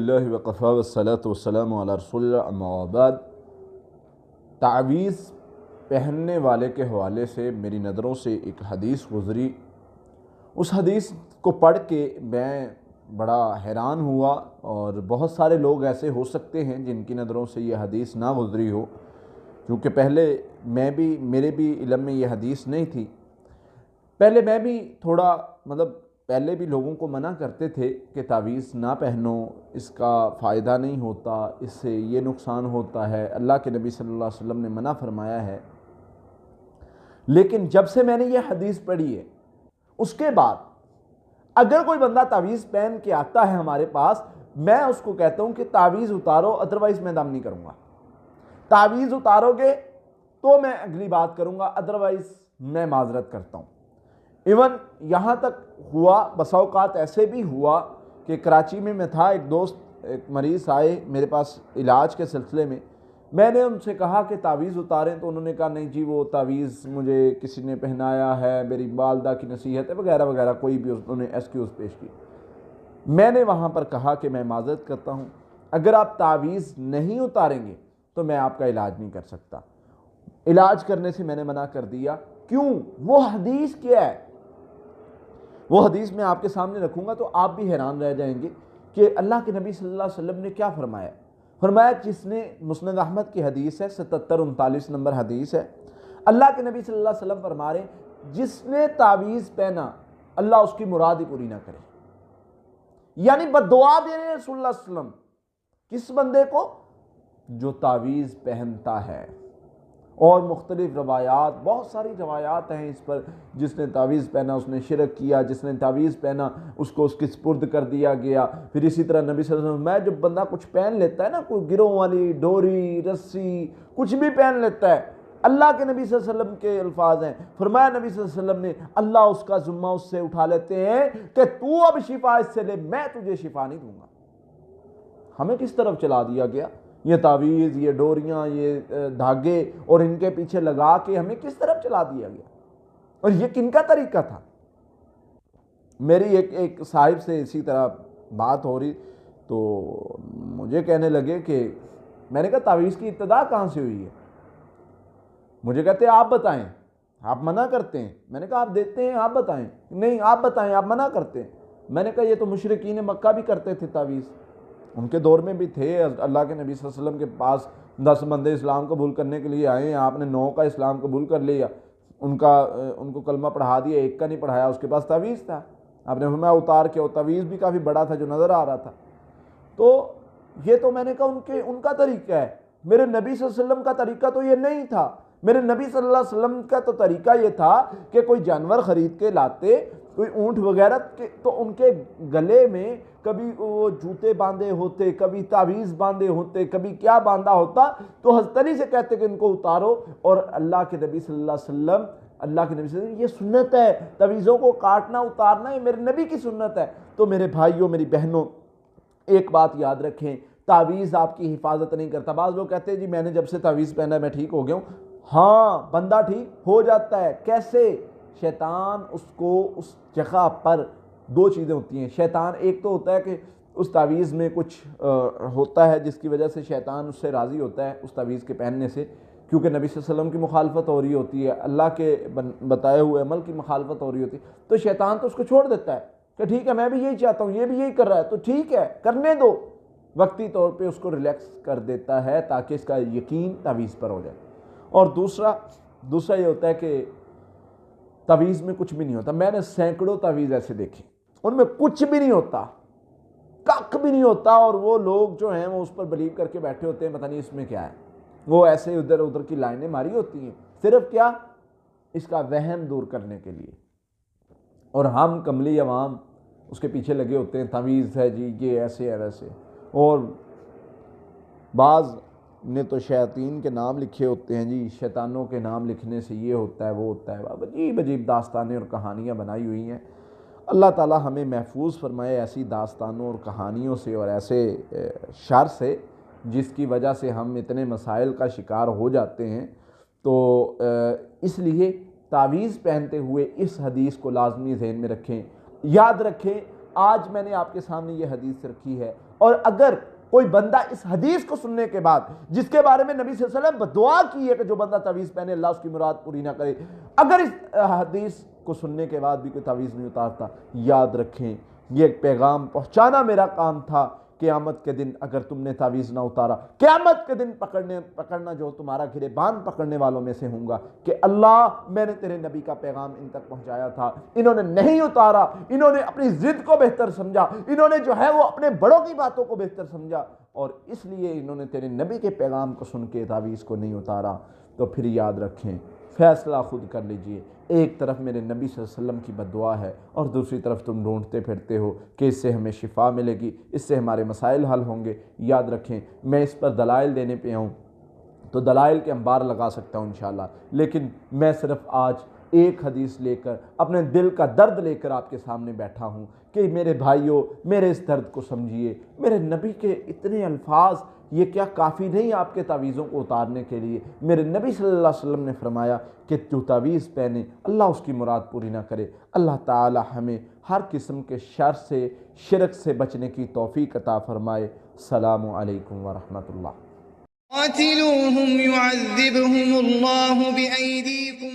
اللہ وقفا والصلاة والسلام علی رسول اللہ اما بعد۔ تعویذ پہننے والے کے حوالے سے میری نظروں سے ایک حدیث گزری۔ اس حدیث کو پڑھ کے میں بڑا حیران ہوا، اور بہت سارے لوگ ایسے ہو سکتے ہیں جن کی نظروں سے یہ حدیث نہ گزری ہو، کیونکہ پہلے میرے بھی علم میں یہ حدیث نہیں تھی۔ پہلے میں بھی پہلے بھی لوگوں کو منع کرتے تھے کہ تعویذ نہ پہنو، اس کا فائدہ نہیں ہوتا، اس سے یہ نقصان ہوتا ہے، اللہ کے نبی صلی اللہ علیہ وسلم نے منع فرمایا ہے۔ لیکن جب سے میں نے یہ حدیث پڑھی ہے، اس کے بعد اگر کوئی بندہ تعویذ پہن کے آتا ہے ہمارے پاس، میں اس کو کہتا ہوں کہ تعویذ اتارو، ادروائز میں دم نہیں کروں گا۔ تعویذ اتارو گے تو میں اگلی بات کروں گا، ادروائز میں معذرت کرتا ہوں۔ ایون یہاں تک ہوا، بسا اوقات ایسے بھی ہوا کہ کراچی میں تھا، ایک مریض آئے میرے پاس علاج کے سلسلے میں نے ان سے کہا کہ تعویذ اتاریں، تو انہوں نے کہا نہیں جی وہ تعویذ مجھے کسی نے پہنایا ہے، میری والدہ کی نصیحت ہے وغیرہ وغیرہ، کوئی بھی انہوں نے ایکسکیوز پیش کی۔ میں نے وہاں پر کہا کہ میں معذرت کرتا ہوں، اگر آپ تعویذ نہیں اتاریں گے تو میں آپ کا علاج نہیں کر سکتا۔ علاج کرنے سے میں نے منع کر دیا۔ کیوں؟ وہ حدیث کیا ہے؟ وہ حدیث میں آپ کے سامنے رکھوں گا تو آپ بھی حیران رہ جائیں گے کہ اللہ کے نبی صلی اللہ علیہ وسلم نے کیا فرمایا۔ فرمایا، جس نے مسند احمد کی حدیث ہے، 7739 نمبر حدیث ہے، اللہ کے نبی صلی اللہ علیہ وسلم فرما رہے ہیں، جس نے تعویذ پہنا اللہ اس کی مراد ہی پوری نہ کرے۔ یعنی بد دعا دے رہے ہیں رسول اللہ صلی اللہ علیہ وسلم کس بندے کو؟ جو تعویذ پہنتا ہے۔ اور مختلف روایات، بہت ساری روایات ہیں اس پر، جس نے تعویذ پہنا اس نے شرک کیا، جس نے تعویذ پہنا اس کو اس کی سپرد کر دیا گیا۔ پھر اسی طرح نبی صلی اللہ علیہ وسلم میں جب بندہ کچھ پہن لیتا ہے نا، کوئی گروں والی ڈوری، رسی، کچھ بھی پہن لیتا ہے، اللہ کے نبی صلی اللہ علیہ وسلم کے الفاظ ہیں، فرمایا نبی صلی اللہ علیہ وسلم نے، اللہ اس کا ذمہ اس سے اٹھا لیتے ہیں کہ تو اب شفا اس سے لے، میں تجھے شفا نہیں دوں گا۔ ہمیں کس طرف چلا دیا گیا؟ یہ تعویذ، یہ ڈوریاں، یہ دھاگے، اور ان کے پیچھے لگا کے ہمیں کس طرف چلا دیا گیا؟ اور یہ کن کا طریقہ تھا؟ میری ایک صاحب سے اسی طرح بات ہو رہی، تو مجھے کہنے لگے کہ میں نے کہا تعویذ کی ابتدا کہاں سے ہوئی ہے؟ مجھے کہتے ہیں آپ بتائیں، آپ منع کرتے ہیں۔ میں نے کہا آپ دیتے ہیں، آپ بتائیں۔ نہیں آپ بتائیں، آپ منع کرتے ہیں۔ میں نے کہا یہ تو مشرکین مکہ بھی کرتے تھے تعویذ، ان کے دور میں بھی تھے۔ اللہ کے نبی صلی اللہ علیہ وسلم کے پاس 10 بندے اسلام قبول کرنے کے لیے آئے ہیں، آپ نے 9 کا اسلام قبول کر لیا، ان کو کلمہ پڑھا دیا، ایک کا نہیں پڑھایا، اس کے پاس تعویذ تھا، آپ نے فرمایا اتار کے، اور تعویذ بھی کافی بڑا تھا جو نظر آ رہا تھا۔ تو یہ تو میں نے کہا ان کا طریقہ ہے، میرے نبی صلی اللہ علیہ وسلم کا طریقہ تو یہ نہیں تھا۔ میرے نبی صلی اللہ علیہ وسلم کا تو طریقہ یہ تھا کہ کوئی جانور خرید کے لاتے، کوئی اونٹ وغیرہ کے، تو ان کے گلے میں کبھی وہ جوتے باندھے ہوتے، کبھی تعویذ باندھے ہوتے، کبھی کیا باندھا ہوتا، تو حضرت علی سے کہتے کہ ان کو اتارو، اور اللہ کے نبی صلی اللہ علیہ وسلم یہ سنت ہے، تعویذوں کو کاٹنا اتارنا یہ میرے نبی کی سنت ہے۔ تو میرے بھائیوں، میری بہنوں، ایک بات یاد رکھیں، تعویذ آپ کی حفاظت نہیں کرتا۔ بعض لوگ کہتے ہیں جی میں نے جب سے تعویذ پہنا ہے میں ٹھیک ہو گیا ہوں۔ ہاں، بندہ ٹھیک ہو جاتا ہے، کیسے؟ شیطان اس کو اس جگہ پر، 2 چیزیں ہوتی ہیں۔ شیطان ایک تو ہوتا ہے کہ اس تعویذ میں کچھ ہوتا ہے جس کی وجہ سے شیطان اس سے راضی ہوتا ہے اس تعویذ کے پہننے سے، کیونکہ نبی صلی اللہ علیہ وسلم کی مخالفت ہو رہی ہوتی ہے، اللہ کے بتائے ہوئے عمل کی مخالفت ہو رہی ہوتی ہے، تو شیطان تو اس کو چھوڑ دیتا ہے کہ ٹھیک ہے میں بھی یہی چاہتا ہوں، یہ بھی یہی کر رہا ہے تو ٹھیک ہے کرنے دو، وقتی طور پہ اس کو ریلیکس کر دیتا ہے تاکہ اس کا یقین تعویذ پر ہو جائے۔ اور دوسرا یہ ہوتا ہے کہ تعویذ میں کچھ بھی نہیں ہوتا۔ میں نے سینکڑوں تعویذ ایسے دیکھے، ان میں کچھ بھی نہیں ہوتا، کک بھی نہیں ہوتا، اور وہ لوگ جو ہیں وہ اس پر بلیو کر کے بیٹھے ہوتے ہیں، پتہ نہیں اس میں کیا ہے، وہ ایسے ادھر ادھر کی لائنیں ماری ہوتی ہیں، صرف کیا؟ اس کا وہم دور کرنے کے لیے۔ اور ہم کملی عوام اس کے پیچھے لگے ہوتے ہیں، تعویذ ہے جی، یہ ایسے ہے ویسے، اور بعض نے تو شیاطین کے نام لکھے ہوتے ہیں جی، شیطانوں کے نام لکھنے سے یہ ہوتا ہے وہ ہوتا ہے، عجیب عجیب داستانیں اور کہانیاں بنائی ہوئی ہیں۔ اللہ تعالی ہمیں محفوظ فرمائے ایسی داستانوں اور کہانیوں سے اور ایسے شر سے جس کی وجہ سے ہم اتنے مسائل کا شکار ہو جاتے ہیں۔ تو اس لیے تعویذ پہنتے ہوئے اس حدیث کو لازمی ذہن میں رکھیں، یاد رکھیں آج میں نے آپ کے سامنے یہ حدیث رکھی ہے، اور اگر کوئی بندہ اس حدیث کو سننے کے بعد، جس کے بارے میں نبی صلی اللہ علیہ وسلم بدعا کی ہے کہ جو بندہ تعویذ پہنے اللہ اس کی مراد پوری نہ کرے، اگر اس حدیث کو سننے کے بعد بھی کوئی تعویذ نہیں اتارتا، یاد رکھیں یہ ایک پیغام پہنچانا میرا کام تھا۔ قیامت کے دن اگر تم نے تعویذ نہ اتارا، قیامت کے دن پکڑنا جو تمہارا گریبان پکڑنے والوں میں سے ہوں گا کہ اللہ میں نے تیرے نبی کا پیغام ان تک پہنچایا تھا، انہوں نے نہیں اتارا، انہوں نے اپنی ضد کو بہتر سمجھا، انہوں نے جو ہے وہ اپنے بڑوں کی باتوں کو بہتر سمجھا، اور اس لیے انہوں نے تیرے نبی کے پیغام کو سن کے تعویذ کو نہیں اتارا۔ تو پھر یاد رکھیں، فیصلہ خود کر لیجئے، ایک طرف میرے نبی صلی اللہ علیہ وسلم کی بددعا ہے، اور دوسری طرف تم ڈھونڈتے پھرتے ہو کہ اس سے ہمیں شفا ملے گی، اس سے ہمارے مسائل حل ہوں گے۔ یاد رکھیں، میں اس پر دلائل دینے پہ آؤں تو دلائل کے انبار لگا سکتا ہوں انشاءاللہ، لیکن میں صرف آج ایک حدیث لے کر، اپنے دل کا درد لے کر آپ کے سامنے بیٹھا ہوں کہ میرے بھائیوں میرے اس درد کو سمجھیے۔ میرے نبی کے اتنے الفاظ یہ کیا کافی نہیں آپ کے تعویذوں کو اتارنے کے لیے؟ میرے نبی صلی اللہ علیہ وسلم نے فرمایا کہ جو تعویذ پہنے اللہ اس کی مراد پوری نہ کرے۔ اللہ تعالی ہمیں ہر قسم کے شر سے، شرک سے بچنے کی توفیق عطا فرمائے۔ السلام علیکم ورحمۃ اللہ۔ قاتلوهم يعذبهم الله بأيديكم